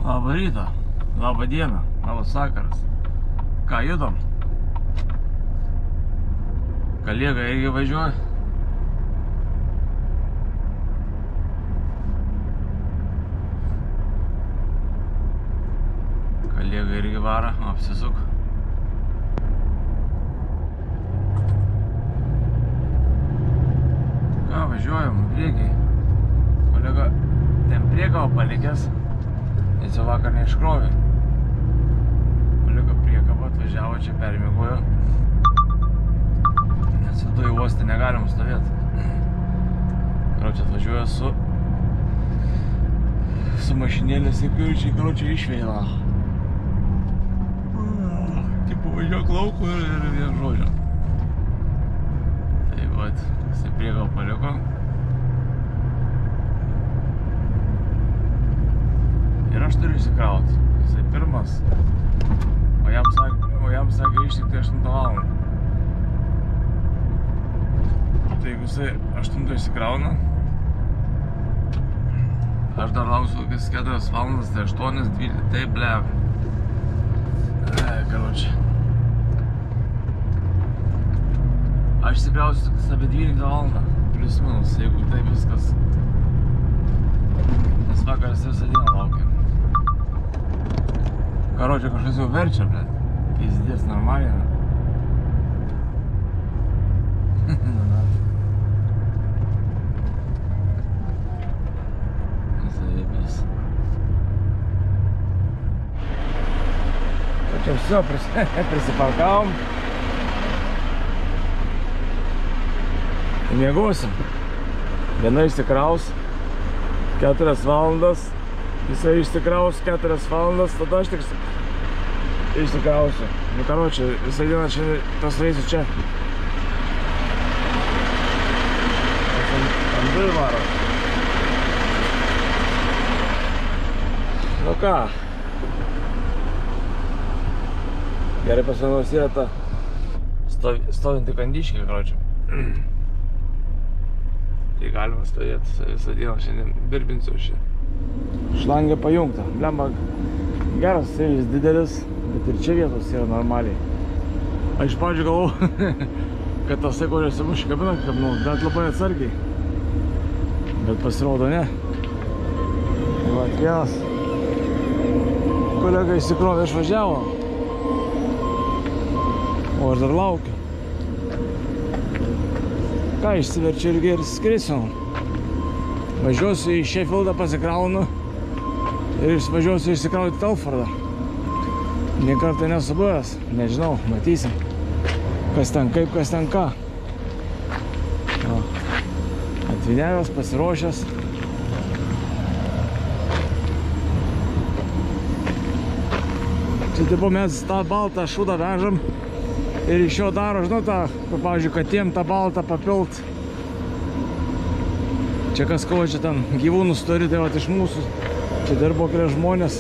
Labą rytą, labą dieną, labas vakaras. Ką, judam? Kalėga irgi važiuoja. Kalėga irgi vara, apsisuk. Ką, važiuojam, priekiai. Kolega ten priekavo palikęs, nes jau vakar neiškrovė. Kolega priekavo atvažiavo, čia permiegojo. Nes viduje uoste negalim stovėti. Karočią atvažiuoja su mašinėlės įkirčiai, karočią išvėlą. Tipo važiuok lauku ir vien žodžio. Tai vat, jisai priekavo paliko. Ir aš turiu įsikrauti. Jisai pirmas. O jam sakė iš tik tai 8 valandą. Tai jeigu jisai 8 įsikrauna, aš dar lauksiu kokias 4 valandas, tai 8, 12, tai bleb. Karočią. Aš įsikrausiu apie 12 valandą, plius minus, jeigu tai viskas. Nes vakaras visą dieną laukia. Karočią kažkas jau verčia, blėt. Pиздец, нормально. Заебись. Короче, все, присипаркаvom. И miegosim. Viena išsikraus 4 valandas. Jisai išsikraus 4 valandas, tada aš tik išsikrausiu. Nu, karočią, visą dieną čia pasveisiu čia. Ant dujų varo. Nu ką. Gerai pasivanos yra ta stovinti kandiškė, karočią. Tai galima stovėti visą dieną, šiandien birbinsiu šį. Šlangė pajungta. Blemba, geras sėlis didelis, bet ir čia vietos yra normaliai. Aš iš pradžių galvau, kad tas kožės mušį kabiną, bet labai atsargiai. Bet pasirodo ne. Vat vienas kolega įsikrovė, išvažiavo. O aš dar laukiu. Ką, išsiverčiu irgi ir skrisiu. Važiuosiu į Sheffieldą, pasikraunu ir važiuosiu išsikrauti Telfordą. Nė kartą nesu buvęs, nežinau, matysim. Kas ten kaip, kas ten ką. Atvinėjęs, pasiruošęs. Čia tipo mes tą baltą šūdą vežam ir iš jo daro, žinau, tą, pavyzdžiui, katėm tą baltą papilt. Čia kas kovo, čia ten gyvūnus turi, tai vat iš mūsų. Čia dirbo keli žmonės.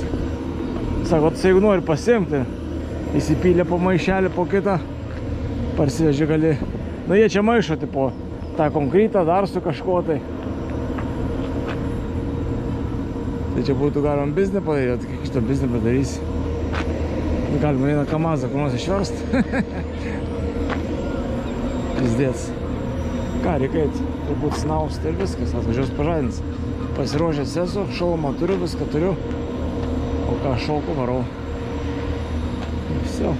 Sako, jeigu nori pasiimti, įsipylė po maišelį, po kitą, parsiveži gali. Nu, jie čia maišo, tipo, tą konkretą dar su kažko tai. Tai čia būtų galima biznį padaryti, kiek šitą biznį padarysi. Galima vieną kamazą, kur nors išverst. Pizdėts. Ką, reikia turbūt snausti ir viskas, atvažiuos pažadins. Pasiruošęs esu, šalmą turiu, viską turiu. O ką, šalku varau. Viso.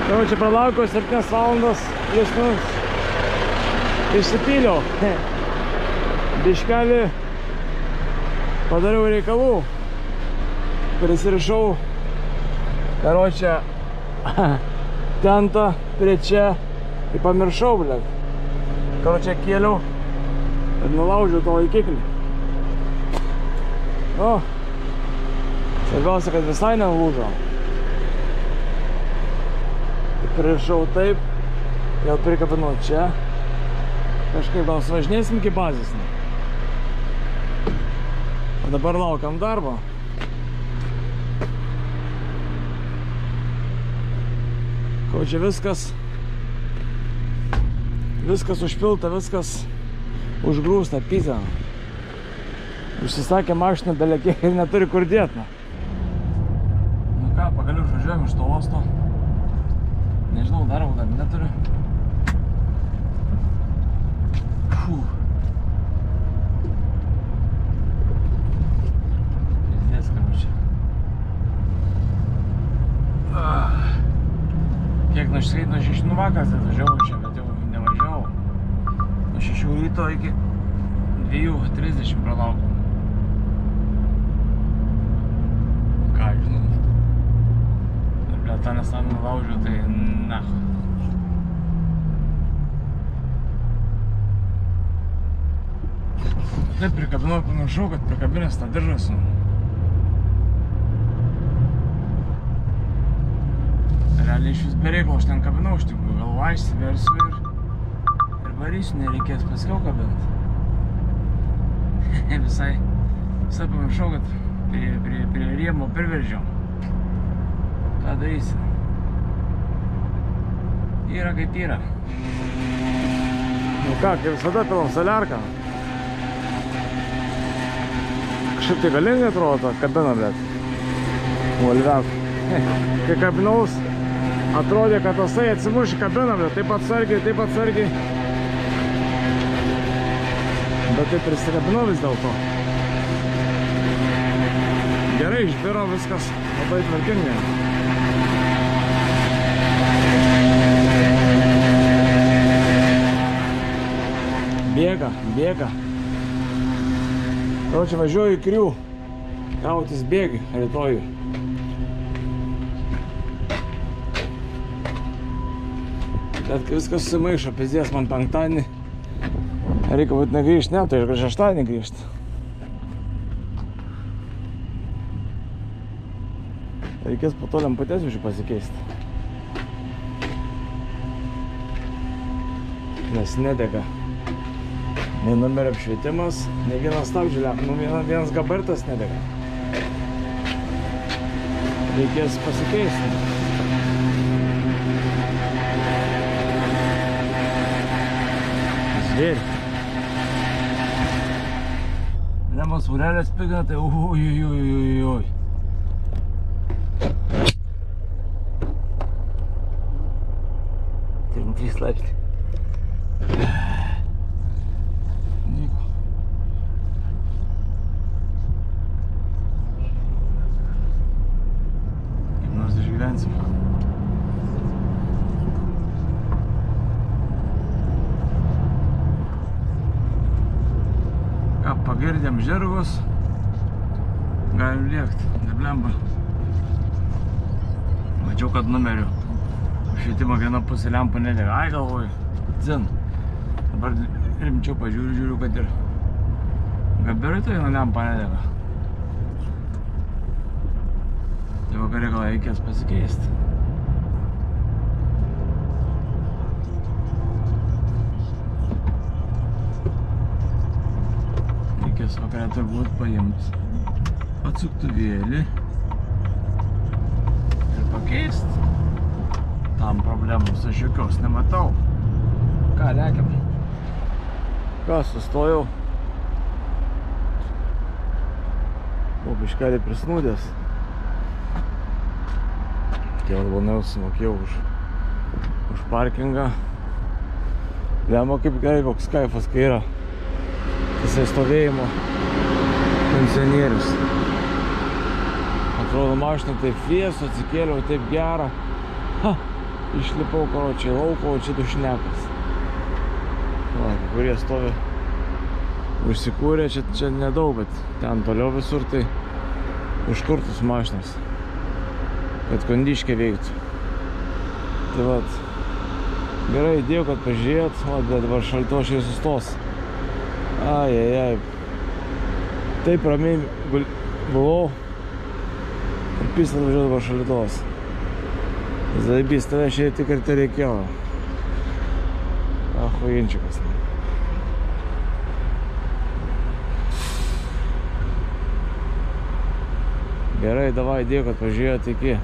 Tai čia pralaukiau 7 valandas, plius minus. Išsipyliau. Biškelį padariau reikalų. Prisirišau, karočią, tentą prie čia ir pamiršau, blėt. Karočią kėliau ir nulaužiau to laikiklį. Nu, svarbiausia, kad visai nelūžo. Pririšau taip, vėl prikabinau čia. Kažkaip gal suvažinėsim iki bazės. O dabar laukiam darbo. Kau čia viskas užpilta, viskas užgrūsta, pizza. Užsisakė mašiną belekiek ir neturi kur dėt. Nu ką, pagaliau išvažiuojam iš to uosto. Nežinau, darbo dar neturiu. Pizdės, karučiai. Kiek nuo 6 vakaras atvažiavau čia, bet jau nevažiavau. Nuo 6 ryto iki 2:30 pralaukau. Ką, žinau. Ir tą nesam nulaužiau, tai na. Taip prikabinau, panašau, kad prikabinęs tą diržą. Realiai iš vis bereikalo aš ten kabinau, iš tikrųjų, galva išsiversiu ir varysiu, nereikės paskiau kabinti. Visai pamiršau, kad prie rėmo perveržiau. Ką darysi? Yra kaip yra. Nu ką, kaip visada pilam soliarką. Kažkaip tai galingai atrodo tą kabiną, blėt. Volvek. Kai kabinaus, atrodė, kad tasai atsimuš į kabiną, bet taip atsargiai. Bet taip prisikabinau vis dėlto. Gerai, išbiro viskas labai tvarkingai. Bėga. Jau čia važiuoju į Krių, gautis bėgi rytojų. Bet kai viskas susimaišo, pizdės man penktadienį. Reikia būtinai grįžti, ne, tai ir šeštadienį grįžti. Reikės po to lemputės už jį pasikeisti. Nes nedega. Nei numerio apšvietimas, nei vienas stabdžių lempa, vienas gabaritas nedega. Reikės pasikeisti. Zvėri. Lemos vorelės pigna, tai ui. Turim 3 laipsniai. Nieko. Kaip nors išgyvensim. Pagirdėm žirgus, galim lėkti, neblemba. Mačiau, kad numeriu apšvietimo viena pusė lempa nedega. Ai, galvoju, dzin. Dabar rimčiau pažiūriu, kad ir gabarito viena lempa nedega. Tai vakarė gal reikės pasikeisti. Vakarė turbūt paimt atsuktuvėlį ir pakeist. Tam problemos aš jokios nematau. Ką, lekiam? Ką, sustojau. Buvo biškelį prisnūdęs. Tėvas bonai sumokėjau už parkingą. Lemba kaip gerai, koks kaifas, kai yra tasai stovėjimo pensionierius. Atrodo, mašina taip vėsu, atsikėliau taip gerą. Išlipau, karočiai, lauko, o čia dušnekas. Kai kurie stovi užsikūrė, čia nedaug, bet ten toliau visur tai užkurtus mašinas, kad kondiškė veiktų. Tai vat, gerai įdėjau, kad pažiūrėt, bet dabar šaltošiai sustos. Ai. Taip ramiai buvau ir pistą važiuoju dabar šalitos. Zaibys, tave šiai tik ir tai reikėjo. Ahuinčikas. Gerai, davai, dėkui, kad pažiūrėjote iki.